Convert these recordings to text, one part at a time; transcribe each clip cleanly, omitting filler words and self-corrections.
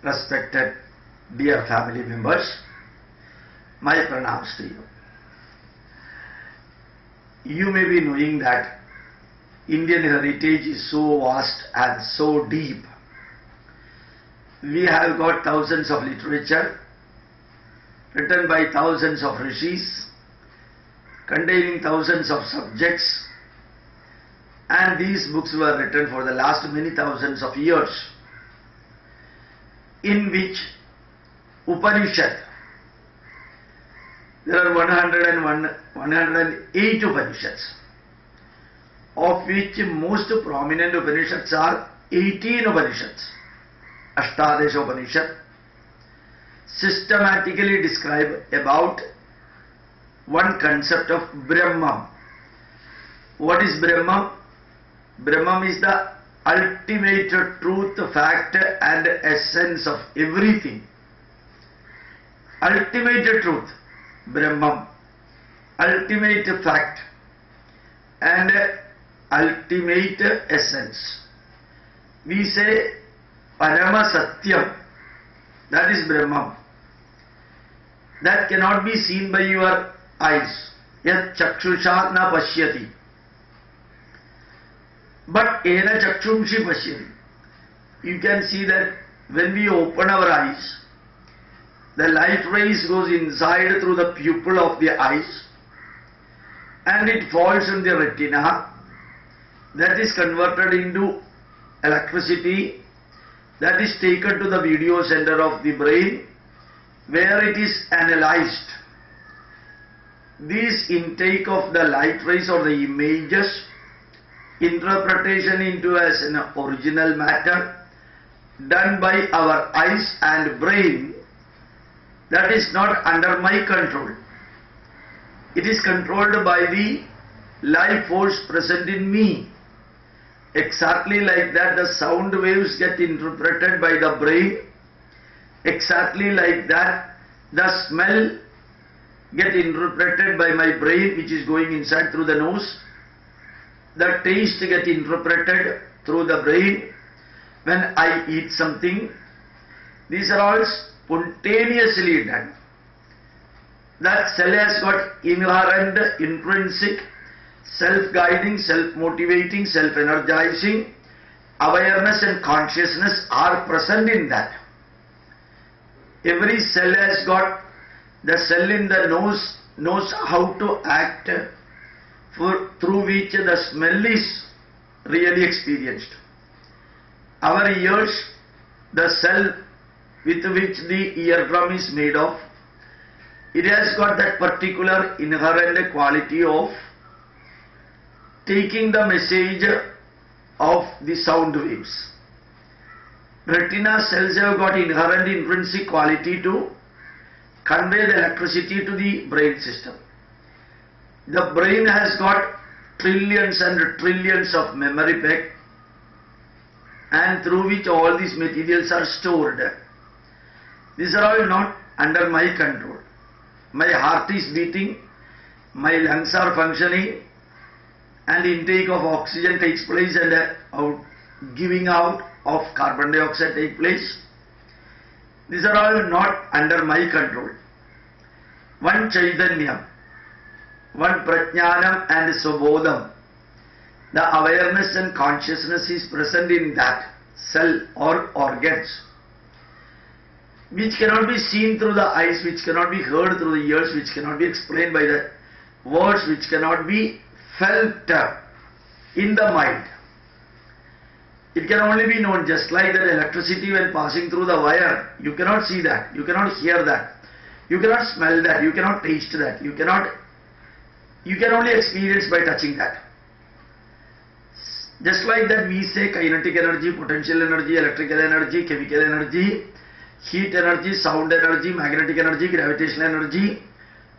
Respected dear family members, my pranams to you. You may be knowing that Indian heritage is so vast and so deep. We have got thousands of literature written by thousands of rishis, containing thousands of subjects, and these books were written for the last many thousands of years, in which Upanishad, there are 108 Upanishads, of which most prominent Upanishads are 18 Upanishads. Ashtadesha Upanishad systematically describe about one concept of Brahmam. What is Brahmam? Brahmam is the ultimate truth, fact and essence of everything. Ultimate truth, Brahmam, ultimate fact and ultimate essence. We say Parama Satyam, that is Brahmam. That cannot be seen by your eyes. Yat chakshusha na pashyati. But ena chakshumshi pashyati. You can see that when we open our eyes, the light rays goes inside through the pupil of the eyes and it falls on the retina. That is converted into electricity, that is taken to the video center of the brain, where it is analyzed. This intake of the light rays or the images, interpretation into as an original matter done by our eyes and brain, that is not under my control. It is controlled by the life force present in me. Exactly like that, the sound waves get interpreted by the brain. Exactly like that, the smell get interpreted by my brain, which is going inside through the nose. The taste get interpreted through the brain when I eat something. These are all spontaneously done. That cell has got inherent, intrinsic, self-guiding, self-motivating, self-energizing awareness and consciousness are present in that. Every cell has got, the cell in the nose knows how to act, through which the smell is really experienced. Our ears, the cell with which the eardrum is made of, it has got that particular inherent quality of taking the message of the sound waves. Retina cells have got inherent intrinsic quality to convey the electricity to the brain system. The brain has got trillions and trillions of memory pack, and through which all these materials are stored. These are all not under my control. My heart is beating, my lungs are functioning, and intake of oxygen takes place and giving out of carbon dioxide takes place. These are all not under my control. One Chaitanyam, one Prajnanam and Svabodham, the awareness and consciousness is present in that cell or organs, which cannot be seen through the eyes, which cannot be heard through the ears, which cannot be explained by the words, which cannot be felt in the mind. It can only be known, just like that electricity when passing through the wire. You cannot see that, you cannot hear that, you cannot smell that, you cannot taste that, you can only experience by touching that. Just like that we say kinetic energy, potential energy, electrical energy, chemical energy, heat energy, sound energy, magnetic energy, gravitational energy.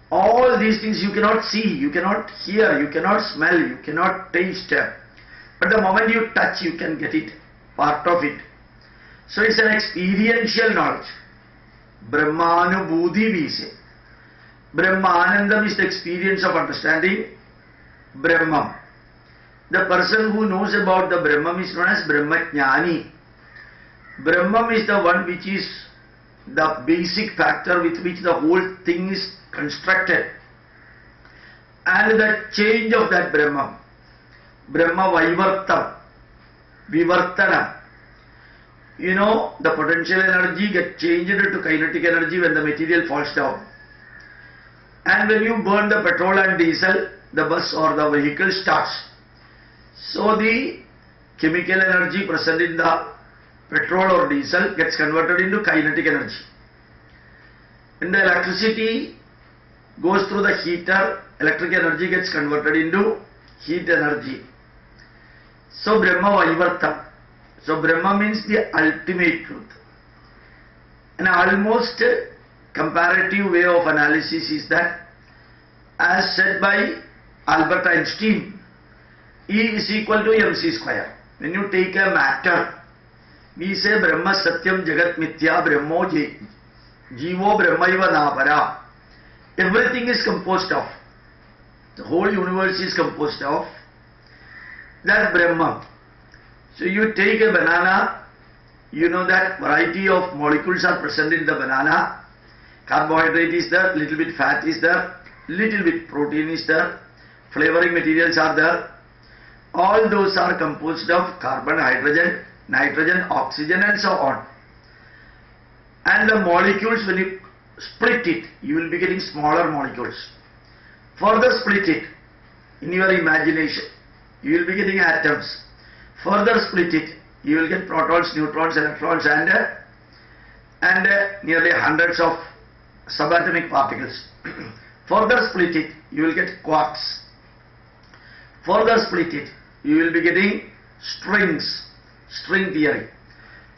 All these things you cannot see, you cannot hear, you cannot smell, you cannot taste. But the moment you touch, you can get it, part of it. So it's an experiential knowledge. Brahmanubhuti we say. Brahmanandam is the experience of understanding Brahmam. The person who knows about the Brahmam is known as Brahmajnani. Brahmam is the one which is the basic factor with which the whole thing is constructed. And the change of that Brahmam, Brahma Vaivartam, Vivartanam. You know, the potential energy gets changed to kinetic energy when the material falls down. And when you burn the petrol and diesel, the bus or the vehicle starts. So the chemical energy present in the petrol or diesel gets converted into kinetic energy. When the electricity goes through the heater, electric energy gets converted into heat energy. So Brahma Vaivartam. So Brahma means the ultimate truth. An almost comparative way of analysis is that, as said by Albert Einstein, E is equal to mc square. When you take a matter, we say Brahma Satyam Jagat Mithya Brahmo Jivo Brahmaiva Napara. Everything is composed of, the whole universe is composed of that Brahma. So you take a banana, you know that variety of molecules are present in the banana. Carbohydrate is there, little bit fat is there, little bit protein is there, flavoring materials are there. All those are composed of carbon, hydrogen, nitrogen, oxygen and so on. And the molecules, when you split it, you will be getting smaller molecules. Further split it in your imagination, you will be getting atoms. Further split it, you will get protons, neutrons, electrons and nearly hundreds of subatomic particles. Further split it, you will get quarks. Further split it, you will be getting strings, string theory.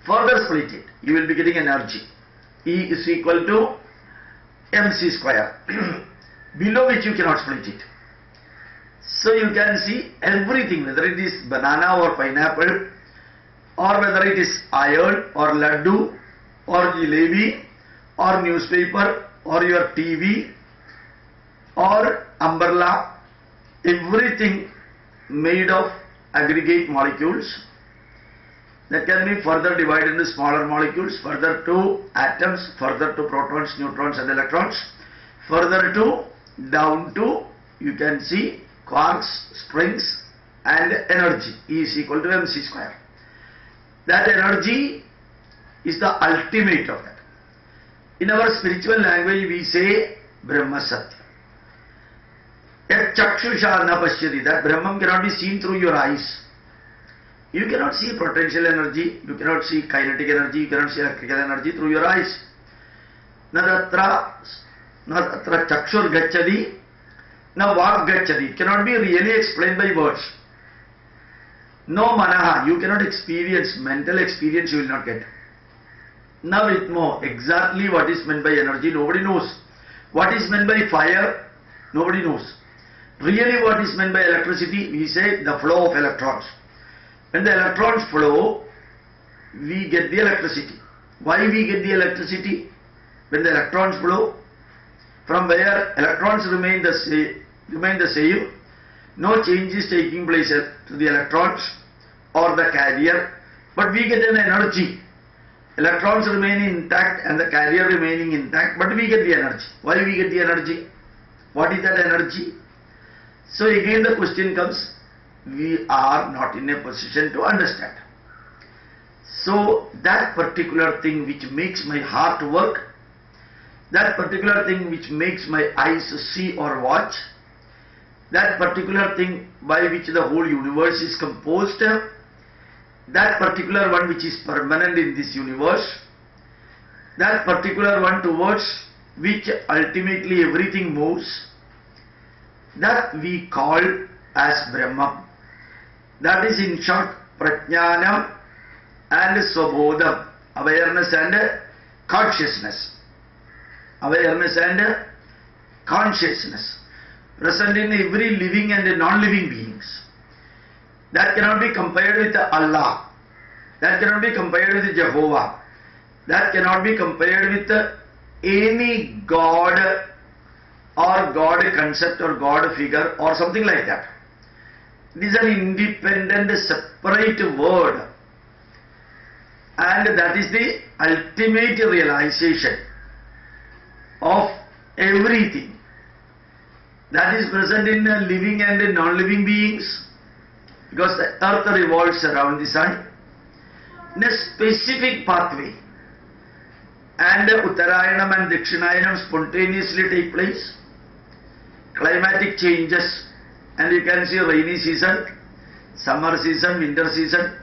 Further split it, you will be getting energy. E is equal to mc square, below which you cannot split it. So you can see everything, whether it is banana or pineapple, or whether it is iron or laddu or jalebi or newspaper or your TV or umbrella, everything made of aggregate molecules that can be further divided into smaller molecules, further to atoms, further to protons, neutrons and electrons, further to down to, you can see, quarks, strings and energy. E is equal to mc square. That energy is the ultimate of that. In our spiritual language we say Brahma Satya. Yat chakshusha na pashyati, that Brahman cannot be seen through your eyes. You cannot see potential energy, you cannot see kinetic energy, you cannot see electrical energy through your eyes. Na tatra chakshur gacchati, na vak gacchati. It cannot be really explained by words. No manaha, you cannot experience, mental experience you will not get. Na vidmo, exactly what is meant by energy, nobody knows. What is meant by fire, nobody knows. Really what is meant by electricity, we say the flow of electrons. When the electrons flow, we get the electricity. Why we get the electricity? When the electrons flow, from where electrons remain the same, no change is taking place to the electrons or the carrier, but we get an energy. Electrons remain intact and the carrier remaining intact, but we get the energy. Why we get the energy? What is that energy? So again the question comes, we are not in a position to understand. So that particular thing which makes my heart work, that particular thing which makes my eyes see or watch, that particular thing by which the whole universe is composed, that particular one which is permanent in this universe, that particular one towards which ultimately everything moves, that we call as Brahma. That is in short Prajnanam and Swabodham, awareness and consciousness. Awareness and consciousness present in every living and non-living beings. That cannot be compared with Allah. That cannot be compared with Jehovah. That cannot be compared with any God or God concept or God figure or something like that. It is an independent, separate word. And that is the ultimate realization of everything that is present in living and non-living beings, because the earth revolves around the sun in a specific pathway, and Uttarayanam and Dakshinayanam spontaneously take place. Climatic changes, and you can see rainy season, summer season, winter season.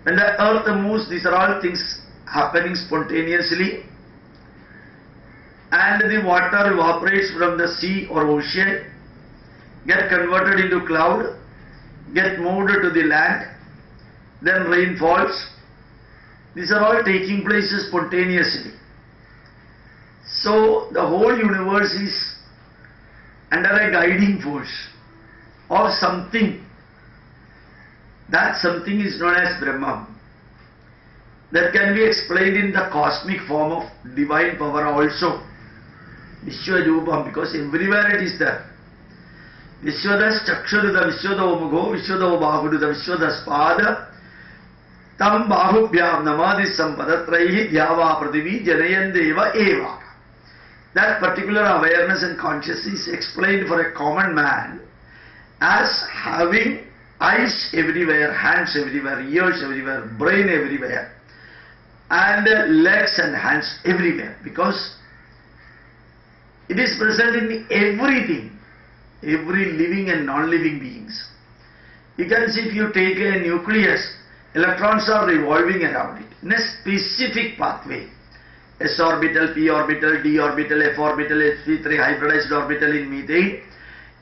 When the earth moves, these are all things happening spontaneously, and the water evaporates from the sea or ocean, get converted into cloud, get moved to the land, then rain falls. These are all taking place spontaneously. So the whole universe is under a guiding force of something. That something is known as Brahmam. That can be explained in the cosmic form of divine power also. Vishwarupam, because everywhere it is there. Vishwadas Chakshuruda, Vishwado Mugho, Vishwado Bahududa, Vishwadas Pada, Tam Bahubhyam Namadi Sampadatraihi Dhyava Prativi Janayandeva Eva. That particular awareness and consciousness is explained for a common man as having eyes everywhere, hands everywhere, ears everywhere, brain everywhere, and legs and hands everywhere, because it is present in everything, every living and non-living beings. You can see, if you take a nucleus, electrons are revolving around it in a specific pathway. S orbital, P orbital, D orbital, F orbital, sp3 hybridized orbital in methane,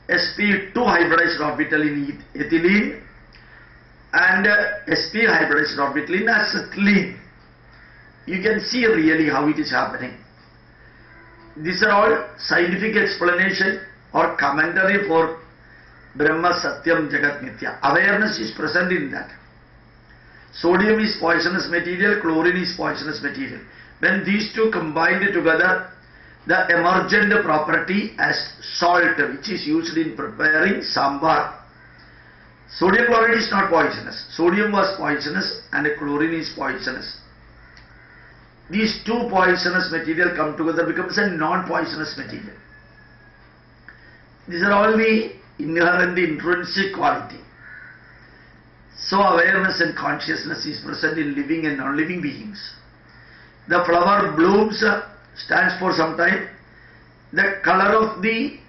sp2 hybridized orbital in ethylene, and sp hybridized orbital in acetylene. You can see really how it is happening. These are all scientific explanation or commentary for Brahma Satyam Jagat Mithya. Awareness is present in that. Sodium is poisonous material, chlorine is poisonous material. When these two combined together, the emergent property as salt, which is used in preparing sambar. Sodium chloride is not poisonous. Sodium was poisonous and chlorine is poisonous. These two poisonous material come together, becomes a non-poisonous material. These are all the inherent intrinsic quality. So awareness and consciousness is present in living and non-living beings. The flower blooms, stands for some time. The color of the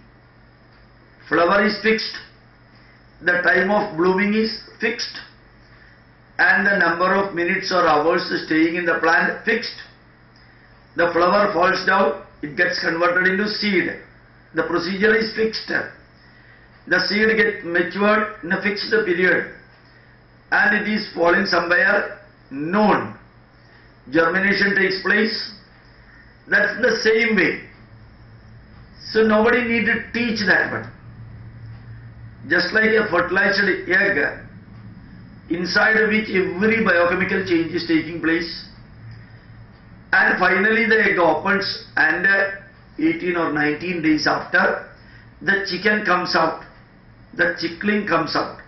flower is fixed. The time of blooming is fixed. And the number of minutes or hours staying in the plant fixed. The flower falls down, it gets converted into seed. The procedure is fixed. The seed gets matured in a fixed period, and it is falling somewhere known. Germination takes place. That's the same way. So nobody need to teach that one. Just like a fertilized egg, inside which every biochemical change is taking place, and finally the egg opens, and 18 or 19 days after, the chicken comes out, the chickling comes out.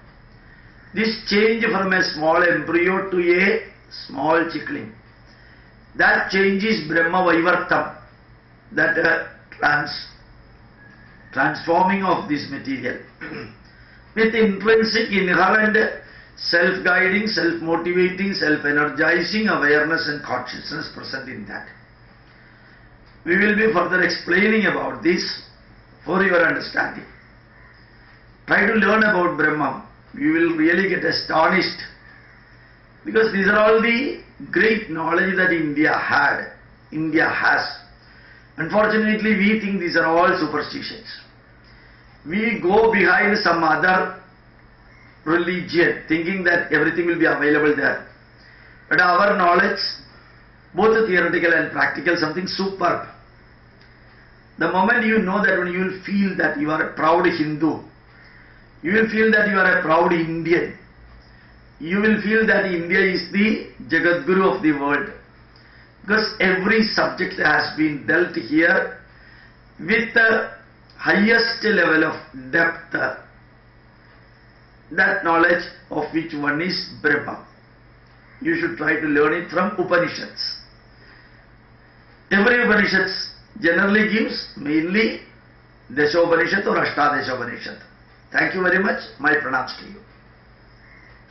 This change from a small embryo to a small chickling, that change is Brahma Vaivartam, that transforming of this material with intrinsic, inherent, self-guiding, self-motivating, self-energizing awareness and consciousness present in that. We will be further explaining about this for your understanding. Try to learn about Brahmam. You will really get astonished, because these are all the great knowledge that India has. Unfortunately, we think these are all superstitions. We go behind some other religion thinking that everything will be available there. But our knowledge, both theoretical and practical, something superb. The moment you know that, when you will feel that you are a proud Hindu, you will feel that you are a proud Indian, you will feel that India is the Jagadguru of the world, because every subject has been dealt here with the highest level of depth, that knowledge of which one is Brahma. you should try to learn it from Upanishads. Every Upanishads generally gives mainly Dashopanishad or Ashtadeshopanishad. Thank you very much. My pranams to you.